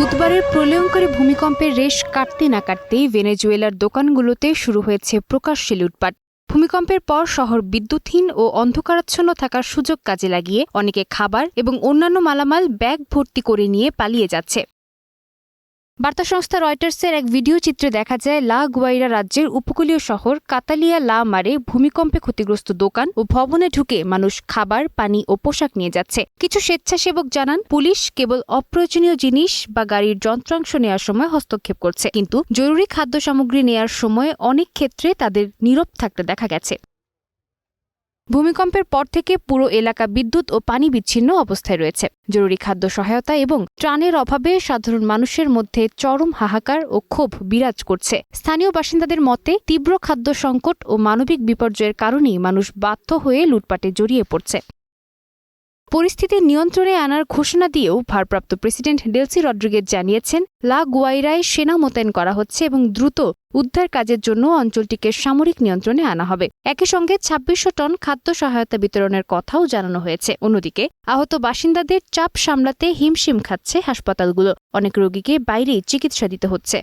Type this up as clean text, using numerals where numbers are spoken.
বুধবারের প্রলয়ঙ্করী ভূমিকম্পের রেশ কাটতে না কাটতেই ভেনেজুয়েলার দোকানগুলোতে শুরু হয়েছে প্রকাশ্যে লুটপাট। ভূমিকম্পের পর শহর বিদ্যুৎহীন ও অন্ধকারাচ্ছন্ন থাকার সুযোগ কাজে লাগিয়ে অনেকে খাবার এবং অন্যান্য মালামাল ব্যাগ ভর্তি করে নিয়ে পালিয়ে যাচ্ছে। বার্তা সংস্থা রয়টার্সের এক ভিডিও চিত্রে দেখা যায় লা গুয়াইরা রাজ্যের উপকূলীয় শহর কাতালিয়া লা মারে ভূমিকম্পে ক্ষতিগ্রস্ত দোকান ও ভবনে ঢুকে মানুষ খাবার, পানি ও পোশাক নিয়ে যাচ্ছে। কিছু স্বেচ্ছাসেবক জানান, পুলিশ কেবল অপ্রয়োজনীয় জিনিস বা গাড়ির যন্ত্রাংশ নেওয়ার সময় হস্তক্ষেপ করছে, কিন্তু জরুরি খাদ্য সামগ্রী নেয়ার সময় অনেক ক্ষেত্রে তাদের নীরব থাকতে দেখা গেছে। ভূমিকম্পের পর থেকে পুরো এলাকা বিদ্যুৎ ও পানি বিচ্ছিন্ন অবস্থায় রয়েছে। জরুরি খাদ্য সহায়তা এবং ত্রাণের অভাবে সাধারণ মানুষের মধ্যে চরম হাহাকার ও ক্ষোভ বিরাজ করছে। স্থানীয় বাসিন্দাদের মতে, তীব্র খাদ্য সংকট ও মানবিক বিপর্যয়ের কারণেই মানুষ বাধ্য হয়ে লুটপাটে জড়িয়ে পড়ছে। পরিস্থিতি নিয়ন্ত্রণে আনার ঘোষণা দিয়েও ভারপ্রাপ্ত প্রেসিডেন্ট ডেলসি রড্রিগেজ জানিয়েছেন, লা গুয়াইরায় সেনা মোতায়েন করা হচ্ছে এবং দ্রুত উদ্ধার কাজের জন্য অঞ্চলটিকে সামরিক নিয়ন্ত্রণে আনা হবে। একই সঙ্গে ২৬০০ টন খাদ্য সহায়তা বিতরণের কথাও জানানো হয়েছে। অন্যদিকে আহত বাসিন্দাদের চাপ সামলাতে হিমশিম খাচ্ছে হাসপাতালগুলো। অনেক রোগীকে বাইরেই চিকিৎসা দিতে হচ্ছে।